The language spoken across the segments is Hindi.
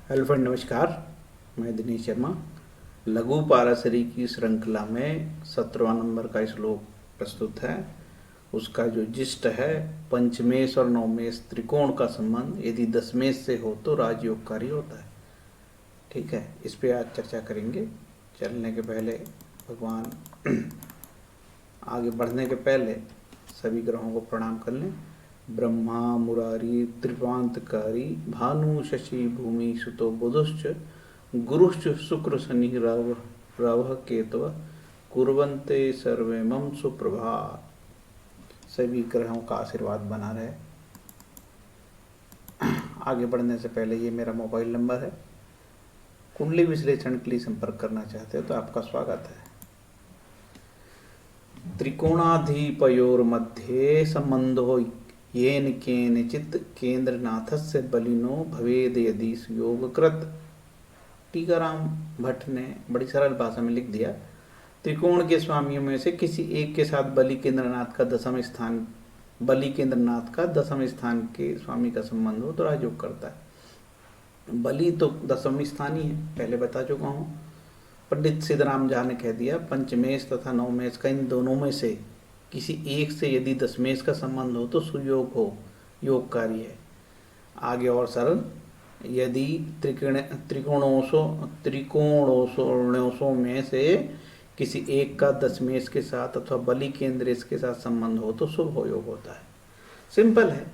हेलो फ्रेंड, नमस्कार। मैं दिनेश शर्मा। लघु पाराशरी की श्रृंखला में 17वां नंबर का श्लोक प्रस्तुत है। उसका जो जिष्ट है, पंचमेश और नवमेश त्रिकोण का संबंध यदि दशमेश से हो तो राजयोगकारी होता है। ठीक है, इस पे आज चर्चा करेंगे। चलने के पहले भगवान आगे बढ़ने के पहले सभी ग्रहों को प्रणाम कर लें। ब्रह्मा मुरारी त्रिपांतकारी भानु शशि भूमि सुतो बुधुश्च गुरुश्च शुक्र शनि रवः केतव कुर्वन्ते सर्वे मम सुप्रभात। सभी ग्रहों का आशीर्वाद बना रहे। आगे बढ़ने से पहले ये मेरा मोबाइल नंबर है। कुंडली विश्लेषण के लिए संपर्क करना चाहते हो तो आपका स्वागत है। त्रिकोणाधिपयोर्मध्ये संबंधो येन केनचित् केंद्रनाथस्य बलिनो भवेद यदि सुयोगकृत। टीकाराम भट्ट ने बड़ी सरल भाषा में लिख दिया, त्रिकोण के स्वामियों में से किसी एक के साथ बलि केंद्रनाथ का दशम स्थान के स्वामी का संबंध हो तो राजयोग करता है। बलि तो दशम स्थान ही है, पहले बता चुका हूँ। पंडित सिद्धराम झा ने कह दिया, पंचमेश तथा नवमेश का इन दोनों में से किसी एक से यदि दशमेश का संबंध हो तो सुयोग हो, योगकारी है। आगे और सरल, यदि त्रिकोणों में से किसी एक का दशमेश के साथ अथवा बलि केंद्रेश के साथ संबंध हो तो शुभ योग होता है। सिंपल है।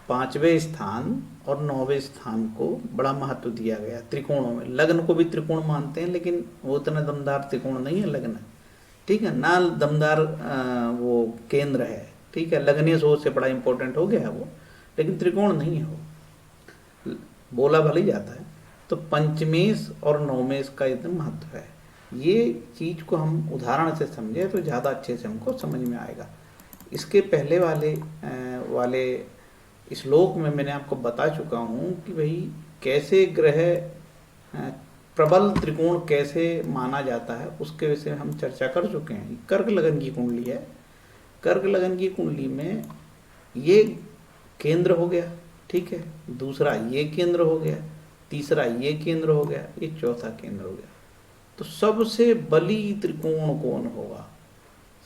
5वें स्थान और 9वें स्थान को बड़ा महत्व दिया गया त्रिकोणों में। लग्न को भी त्रिकोण मानते हैं, लेकिन वो इतना दमदार त्रिकोण नहीं है लग्न। ठीक है ना, दमदार वो केंद्र है। ठीक है, लग्नीय सोच से बड़ा इंपॉर्टेंट हो गया है वो, लेकिन त्रिकोण नहीं है वो, बोला भले जाता है। तो पंचमेश और नवमेश का इतना महत्व है। ये चीज को हम उदाहरण से समझे तो ज़्यादा अच्छे से हमको समझ में आएगा। इसके पहले वाले श्लोक में मैंने आपको बता चुका हूँ कि भाई कैसे ग्रह प्रबल त्रिकोण कैसे माना जाता है, उसके विषय में हम चर्चा कर चुके हैं। कर्क लगन की कुंडली है। कर्क लगन की कुंडली में ये केंद्र हो गया, ठीक है, दूसरा ये केंद्र हो गया, तीसरा ये केंद्र हो गया, ये चौथा केंद्र हो गया। तो सबसे बली त्रिकोण कौन होगा?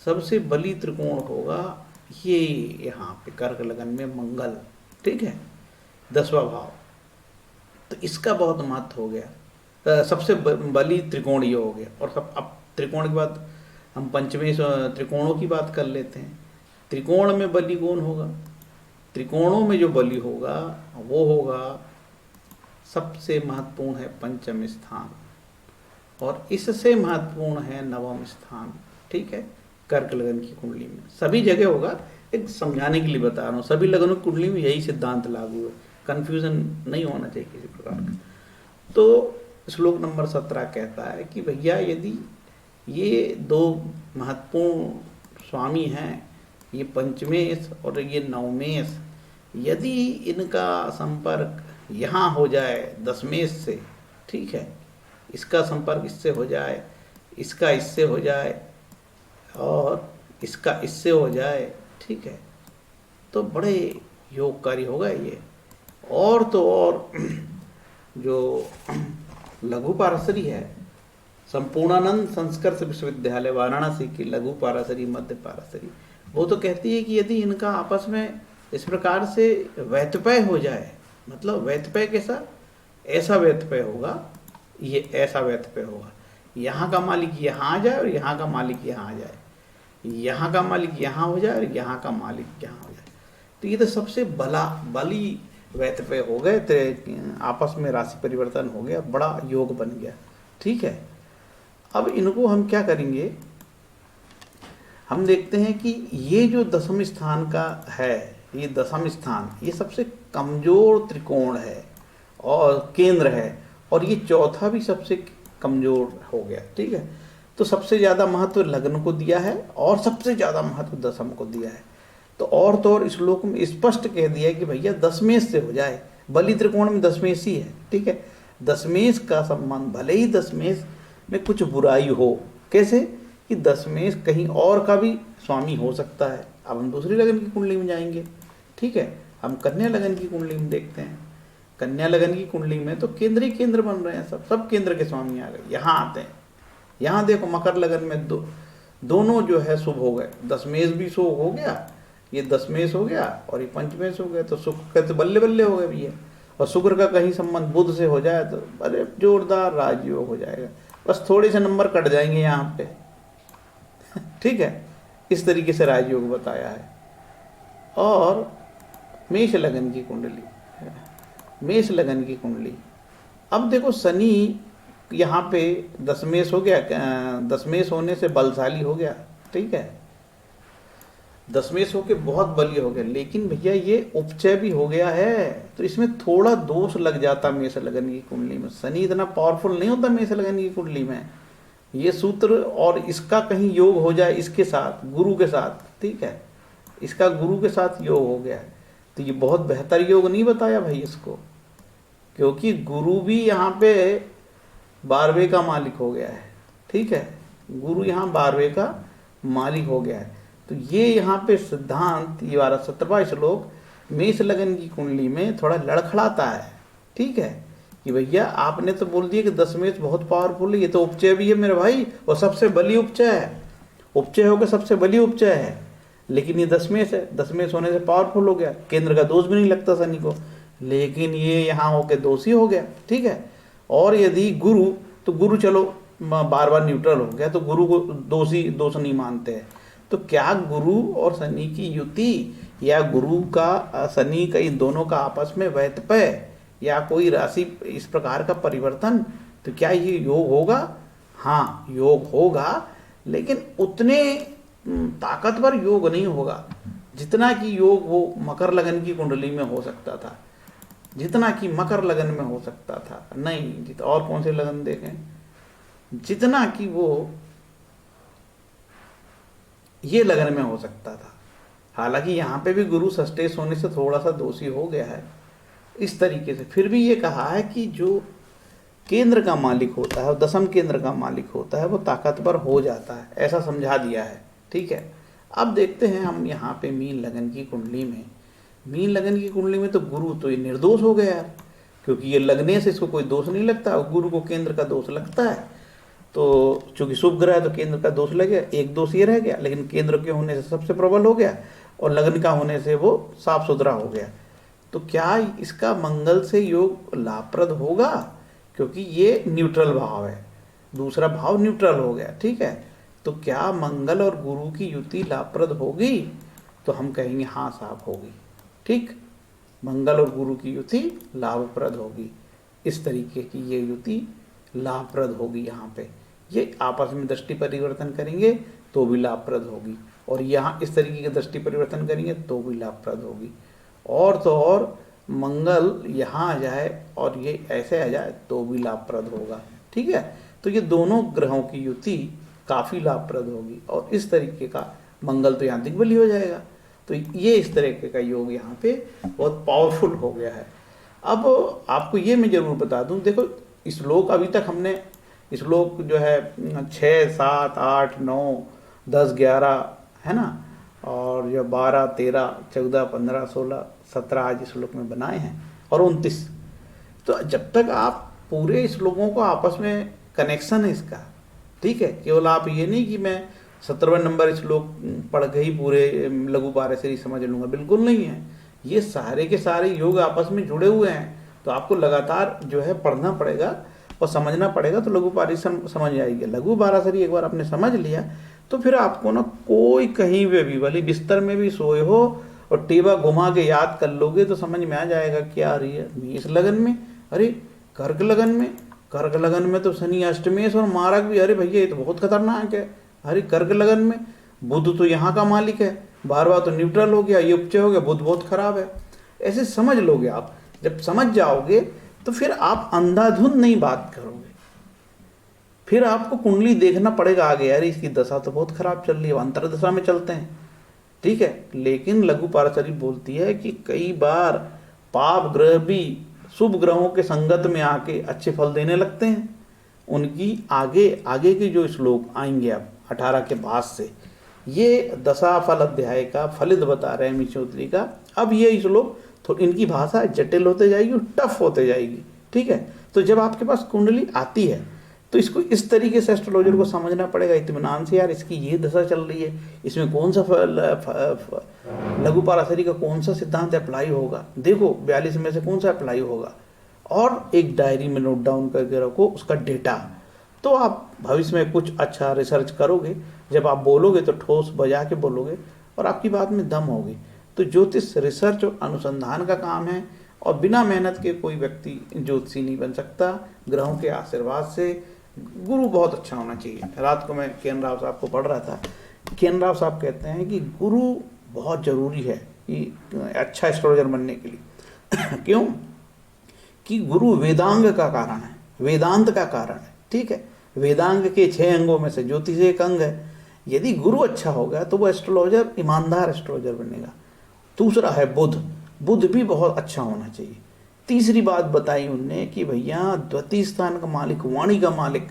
सबसे बली त्रिकोण होगा ये यहाँ पे कर्क लगन में मंगल। ठीक है, 10वां भाव। तो इसका बहुत महत्व हो गया। सबसे बली त्रिकोण ये हो गया। और अब त्रिकोण के बाद हम पंचमेश त्रिकोणों की बात कर लेते हैं। त्रिकोण में बली कौन होगा? त्रिकोणों में जो बली होगा वो होगा, सबसे महत्वपूर्ण है पंचम स्थान, और इससे महत्वपूर्ण है नवम स्थान। ठीक है, कर्क लगन की कुंडली में सभी जगह होगा। एक समझाने के लिए बता रहा हूँ, सभी लगनों की कुंडली में यही सिद्धांत लागू है। कंफ्यूजन नहीं होना चाहिए किसी प्रकार का। तो श्लोक नंबर 17 कहता है कि भैया यदि ये दो महत्वपूर्ण स्वामी हैं, ये पंचमेश और ये नवमेश, यदि इनका संपर्क यहाँ हो जाए दशमेश से, ठीक है, इसका संपर्क इससे हो जाए, इसका इससे हो जाए और इसका इससे हो जाए, ठीक है, तो बड़े योगकारी होगा ये। और तो और जो लघु पाराशरी है, संपूर्णानंद संस्कृत विश्वविद्यालय वाराणसी की लघु पाराशरी मध्य पाराशरी, वो तो कहती है कि यदि इनका आपस में इस प्रकार से वैतपय हो जाए, मतलब वैतपय कैसा, ऐसा वैतपय होगा, ये ऐसा वैतपय होगा, यहाँ का मालिक यहाँ आ जाए और यहाँ का मालिक यहाँ आ जाए, यहाँ का मालिक यहाँ हो जाए और यहाँ का मालिक यहाँ हो जाए। तो ये तो सबसे बली वैतपय हो गए, तो आपस में राशि परिवर्तन हो गया, बड़ा योग बन गया। ठीक है, अब इनको हम क्या करेंगे, हम देखते हैं कि ये जो दशम स्थान का है, ये दशम स्थान ये सबसे कमजोर त्रिकोण है और केंद्र है, और ये चौथा भी सबसे कमजोर हो गया। ठीक है, तो सबसे ज़्यादा महत्व लग्न को दिया है और सबसे ज़्यादा महत्व दशम को दिया है। तो और श्लोक में स्पष्ट कह दिया है कि भैया दशमेश से हो जाए। बलि त्रिकोण में दशमेश ही है। ठीक है, दशमेश का संबंध, भले ही दशमेश में कुछ बुराई हो, कैसे कि दशमेश कहीं और का भी स्वामी हो सकता है। अब हम दूसरी लगन की कुंडली में जाएंगे। ठीक है, हम कन्या लगन की कुंडली में देखते हैं। कन्या लगन की कुंडली में तो केंद्र ही केंद्र बन रहे हैं, सब केंद्र के स्वामी आ गए। यहाँ आते हैं, यहाँ देखो मकर लगन में दोनों जो है शुभ हो गए, दशमेश भी शुभ हो गया, ये दशमेश हो गया और ये पंचमेश हो गया, तो शुक्र कहते बल्ले बल्ले हो गए भैया। और शुक्र का कहीं संबंध बुध से हो जाए तो अरे जोरदार राजयोग हो जाएगा, बस थोड़े से नंबर कट जाएंगे यहाँ पे। ठीक है, इस तरीके से राजयोग बताया है। और मेष लगन की कुंडली, मेष लगन की कुंडली, अब देखो शनि यहाँ पे दशमेश हो गया, दशमेश होने से बलशाली हो गया, ठीक है, दशमेश होके बहुत बली हो गया, लेकिन भैया ये उपचय भी हो गया है, तो इसमें थोड़ा दोष लग जाता मेष लगन की कुंडली में। शनि इतना पावरफुल नहीं होता मेष लगन की कुंडली में, ये सूत्र और इसका कहीं योग हो जाए इसके साथ, गुरु के साथ, ठीक है, इसका गुरु के साथ योग हो गया है, तो ये बहुत बेहतर योग नहीं बताया भाई इसको, क्योंकि गुरु भी यहाँ पे 12वें का मालिक हो गया है, ठीक है, गुरु यहाँ 12वें का मालिक हो गया है। तो ये यहाँ पे सिद्धांत, ये 17वां श्लोक मेष लगन की कुंडली में थोड़ा लड़खड़ाता है, ठीक है, कि भैया आपने तो बोल दिया कि दशमेश बहुत पावरफुल है, ये तो उपचय भी है मेरे भाई, और सबसे बली उपचय है, उपचय होकर सबसे बली उपचय है, लेकिन ये दशमेश है, दशमेश होने से पावरफुल हो गया, केंद्र का दोष भी नहीं लगता शनि को, लेकिन ये यहाँ होके दोषी हो गया, ठीक है। और यदि गुरु, तो गुरु चलो बार बार न्यूट्रल हो गया, तो गुरु को दोष नहीं मानते हैं, तो क्या गुरु और शनि की युति या गुरु का शनि का इन दोनों का आपस में वैतपय या कोई राशि इस प्रकार का परिवर्तन, तो क्या ये योग होगा? हाँ योग होगा, लेकिन उतने ताकतवर योग नहीं होगा जितना कि योग वो मकर लगन की कुंडली में हो सकता था, जितना कि मकर लगन में हो सकता था, नहीं और कौन से लगन देखें, जितना कि वो ये लगन में हो सकता था। हालांकि यहाँ पे भी गुरु षष्ठेश होने से थोड़ा सा दोषी हो गया है इस तरीके से, फिर भी ये कहा है कि जो केंद्र का मालिक होता है, दशम केंद्र का मालिक होता है, वो ताकतवर हो जाता है, ऐसा समझा दिया है, ठीक है। अब देखते हैं हम यहाँ पे मीन लगन की कुंडली में, मीन लगन की कुंडली में तो गुरु तो ये निर्दोष हो गया यार, क्योंकि ये लगने से इसको कोई दोष नहीं लगता, गुरु को केंद्र का दोष लगता है, तो चूंकि शुभ ग्रह है तो केंद्र का दोष लग गया, एक दोष ये रह गया, लेकिन केंद्र के होने से सबसे प्रबल हो गया और लगन का होने से वो साफ सुथरा हो गया। तो क्या इसका मंगल से योग लाभप्रद होगा, क्योंकि ये न्यूट्रल भाव है, दूसरा भाव न्यूट्रल हो गया, ठीक है, तो क्या मंगल और गुरु की युति लाभप्रद होगी? तो हम कहेंगे हाँ साहब होगी, ठीक, मंगल और गुरु की युति लाभप्रद होगी, इस तरीके की ये युति लाभप्रद होगी। यहाँ पे ये आपस में दृष्टि परिवर्तन करेंगे तो भी लाभप्रद होगी, और यहाँ इस तरीके के दृष्टि परिवर्तन करेंगे तो भी लाभप्रद होगी, और तो और मंगल यहाँ आ जाए और ये ऐसे आ जाए तो भी लाभप्रद होगा, ठीक है। तो ये दोनों ग्रहों की युति काफ़ी लाभप्रद होगी, और इस तरीके का मंगल तो यहाँ दिग्बली हो जाएगा, तो ये इस तरीके का योग यहाँ पे बहुत पावरफुल हो गया है। अब आपको ये मैं जरूर बता दूं, देखो श्लोक अभी तक हमने श्लोक जो है 6, 7, 8, 9, 10, 11 है ना, और जो 12, 13, 14, 15, 16, 17 आज श्लोक में बनाए हैं और 29। तो जब तक आप पूरे श्लोकों को आपस में कनेक्शन है इसका, ठीक है, केवल आप ये नहीं कि मैं 17वें नंबर श्लोक पढ़ के ही पूरे लघु पारेशरी समझ लूँगा, बिल्कुल नहीं है, ये सारे के सारे योग आपस में जुड़े हुए हैं, तो आपको लगातार जो है पढ़ना पड़ेगा और समझना पड़ेगा, तो लघु पारेशरी समझ आएगी। लघु पारेशरी एक बार आपने समझ लिया तो फिर आपको ना कोई कहीं पे भी, भले बिस्तर में भी सोए हो और टेबा घुमा के याद कर लोगे तो समझ में आ जाएगा क्या आ रही है। मेष लगन में, अरे कर्क लगन में तो शनि अष्टमेश और मारक भी, अरे भैया ये तो बहुत खतरनाक है, अरे कर्क लगन में बुध तो यहाँ का मालिक है, बार बार तो न्यूट्रल हो गया, ये उपचय हो गया, बुध बहुत खराब है, ऐसे समझ लोगे आप। जब समझ जाओगे तो फिर आप अंधाधुंध नहीं बात करोगे, फिर आपको कुंडली देखना पड़ेगा आगे, यार इसकी दशा तो बहुत खराब चल रही है, अंतर दशा में चलते हैं, ठीक है। लेकिन लघु पारेशरी बोलती है कि कई बार पाप ग्रह भी शुभ ग्रहों के संगत में आके अच्छे फल देने लगते हैं। उनकी आगे के जो श्लोक आएंगे अब 18 के बाद से, ये दशा फल अध्याय का फलित बता रहे हैं मिश्रोत्री का। अब ये श्लोक तो इनकी भाषा जटिल होते जाएगी और टफ होते जाएगी, ठीक है। तो जब आपके पास कुंडली आती है तो इसको इस तरीके से एस्ट्रोलॉजर को समझना पड़ेगा इत्मीनान से, यार इसकी ये दशा चल रही है, इसमें कौन सा लघु पराशरी का कौन सा सिद्धांत अप्लाई होगा, देखो 42 में से कौन सा अप्लाई होगा, और एक डायरी में नोट डाउन करके रखो उसका डेटा। तो आप भविष्य में कुछ अच्छा रिसर्च करोगे, जब आप बोलोगे तो ठोस बजा के बोलोगे और आपकी बात में दम होगी। तो ज्योतिष रिसर्च और अनुसंधान का काम है, और बिना मेहनत के कोई व्यक्ति ज्योतिषी नहीं बन सकता। ग्रहों के आशीर्वाद से गुरु बहुत अच्छा होना चाहिए। रात को मैं के.एन. राव साहब को पढ़ रहा था, के.एन. राव साहब कहते हैं कि गुरु बहुत जरूरी है कि अच्छा एस्ट्रोलॉजर बनने के लिए क्यों कि गुरु वेदांग का कारण है, वेदांत का कारण है, ठीक है। वेदांग के 6 अंगों में से ज्योतिष एक अंग है। यदि गुरु अच्छा होगा तो वो एस्ट्रोलॉजर ईमानदार एस्ट्रोलॉजर बनेगा। दूसरा है बुध, बुध भी बहुत अच्छा होना चाहिए। तीसरी बात बताई उनने कि भैया द्वितीय स्थान का मालिक, वाणी का मालिक,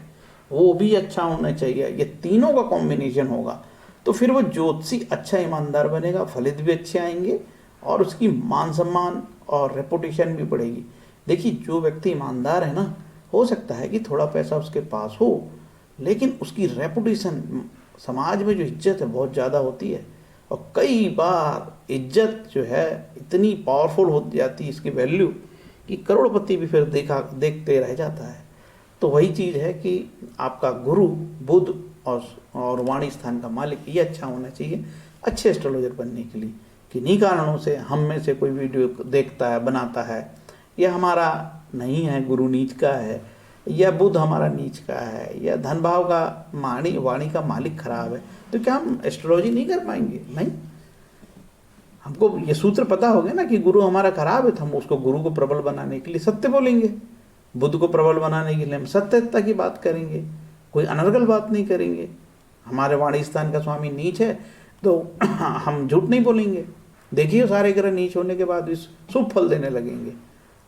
वो भी अच्छा होना चाहिए। ये तीनों का कॉम्बिनेशन होगा तो फिर वो ज्योतिषी अच्छा ईमानदार बनेगा, फलित भी अच्छे आएंगे और उसकी मान सम्मान और रेपुटेशन भी बढ़ेगी। देखिए जो व्यक्ति ईमानदार है ना, हो सकता है कि थोड़ा पैसा उसके पास हो, लेकिन उसकी रेपुटेशन, समाज में जो इज्जत है बहुत ज़्यादा होती है। और कई बार इज्जत जो है इतनी पावरफुल हो जाती है, इसकी वैल्यू, कि करोड़पति भी फिर देखते रह जाता है। तो वही चीज़ है कि आपका गुरु बुध और वाणी स्थान का मालिक ये अच्छा होना चाहिए अच्छे एस्ट्रोलॉजर बनने के लिए। किन्हीं कारणों से हम में से कोई वीडियो देखता है, बनाता है, या हमारा नहीं है, गुरु नीच का है, या बुध हमारा नीच का है, या धन भाव का वाणी का मालिक खराब है, तो क्या हम एस्ट्रोलॉजी नहीं कर पाएंगे? नहीं। हमको ये सूत्र पता हो गया ना कि गुरु हमारा खराब है, तो हम उसको गुरु को प्रबल बनाने के लिए सत्य बोलेंगे, बुध को प्रबल बनाने के लिए हम सत्यता की बात करेंगे, कोई अनर्गल बात नहीं करेंगे। हमारे वाणी स्थान का स्वामी नीच है तो हम झूठ नहीं बोलेंगे। देखिए सारे ग्रह नीच होने के बाद भी शुभ फल देने लगेंगे।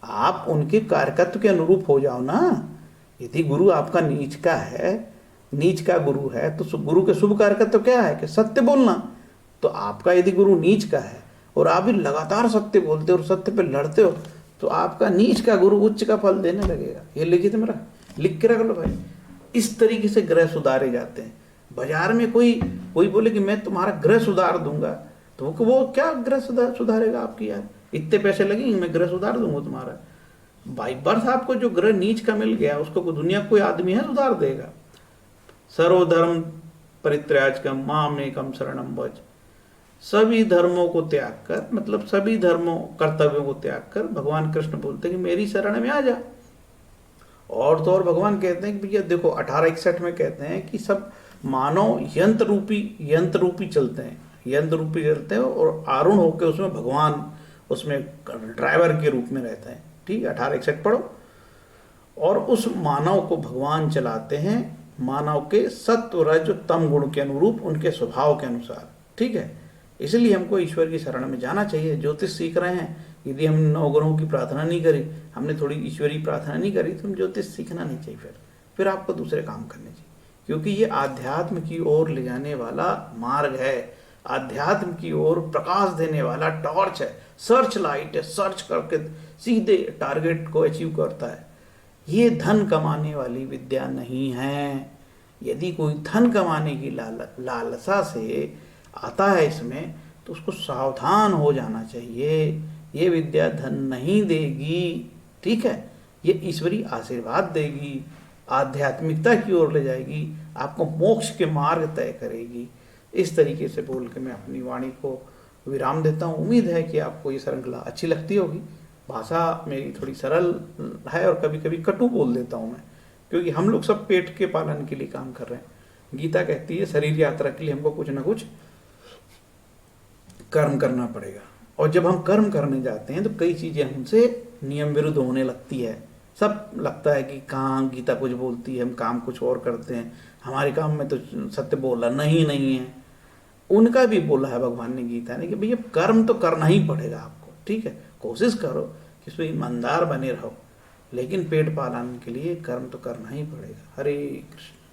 आप उनके कारकत्व के अनुरूप हो जाओ ना। यदि गुरु आपका नीच का है, नीच का गुरु है, तो गुरु के शुभ कारकत्व क्या है कि सत्य बोलना। तो आपका यदि गुरु नीच का है और आप भी लगातार सत्य बोलते हो और सत्य पे लड़ते हो, तो आपका नीच का गुरु उच्च का फल देने लगेगा। ये लिखित मेरा लिख के रख लो भाई। इस तरीके से ग्रह सुधारे जाते हैं। बाजार में कोई बोले कि मैं तुम्हारा ग्रह सुधार दूंगा, तो वो क्या ग्रह सुधारेगा आपकी? यार इतने पैसे लगेंगे, मैं ग्रह सुधार दूंगा तुम्हारा? बाई बर्थ आपको जो ग्रह नीच का मिल गया उसको दुनिया कोई आदमी है सुधार देगा? सर्वधर्म परित्याज्यम मामेकम शरणम व्रज। सभी धर्मों को त्याग कर, मतलब सभी धर्मों कर्तव्यों को त्याग कर भगवान कृष्ण बोलते हैं कि मेरी शरण में आ जा। और तो और भगवान कहते हैं कि भैया देखो 1861 में कहते हैं कि सब मानव यंत्र रूपी चलते हैं और आरूढ़ होकर उसमें भगवान उसमें ड्राइवर के रूप में रहता है। ठीक है, 1861 पढ़ो। और उस मानव को भगवान चलाते हैं मानव के सत्व रज तम गुण के अनुरूप, उनके स्वभाव के अनुसार। ठीक है, इसलिए हमको ईश्वर की शरण में जाना चाहिए। ज्योतिष सीख रहे हैं, यदि हम 9 ग्रहों की प्रार्थना नहीं करी, हमने थोड़ी ईश्वरीय प्रार्थना नहीं करी, तो हम ज्योतिष सीखना नहीं चाहिए। फिर आपको दूसरे काम करने चाहिए, क्योंकि ये आध्यात्म की ओर ले जाने वाला मार्ग है, आध्यात्म की ओर प्रकाश देने वाला टॉर्च है, सर्च लाइट है, सर्च करके सीधे टारगेट को अचीव करता है। ये धन कमाने वाली विद्या नहीं है। यदि कोई धन कमाने की लालसा से आता है इसमें, तो उसको सावधान हो जाना चाहिए। ये विद्या धन नहीं देगी, ठीक है, ये ईश्वरी आशीर्वाद देगी, आध्यात्मिकता की ओर ले जाएगी, आपको मोक्ष के मार्ग तय करेगी। इस तरीके से बोल के मैं अपनी वाणी को विराम देता हूँ। उम्मीद है कि आपको ये श्रृंखला अच्छी लगती होगी। भाषा मेरी थोड़ी सरल है और कभी कभी कटु बोल देता हूँ मैं, क्योंकि हम लोग सब पेट के पालन के लिए काम कर रहे हैं। गीता कहती है शरीर यात्रा के लिए हमको कुछ ना कुछ कर्म करना पड़ेगा, और जब हम कर्म करने जाते हैं तो कई चीजें हमसे नियम विरुद्ध होने लगती है। सब लगता है कि कहाँ गीता कुछ बोलती है, हम काम कुछ और करते हैं, हमारे काम में तो सत्य बोला नहीं है। उनका भी बोला है भगवान ने गीता ने कि भैया कर्म तो करना ही पड़ेगा आपको। ठीक है, कोशिश करो कि इसमें ईमानदार बने रहो, लेकिन पेट पालन के लिए कर्म तो करना ही पड़ेगा। हरे कृष्ण।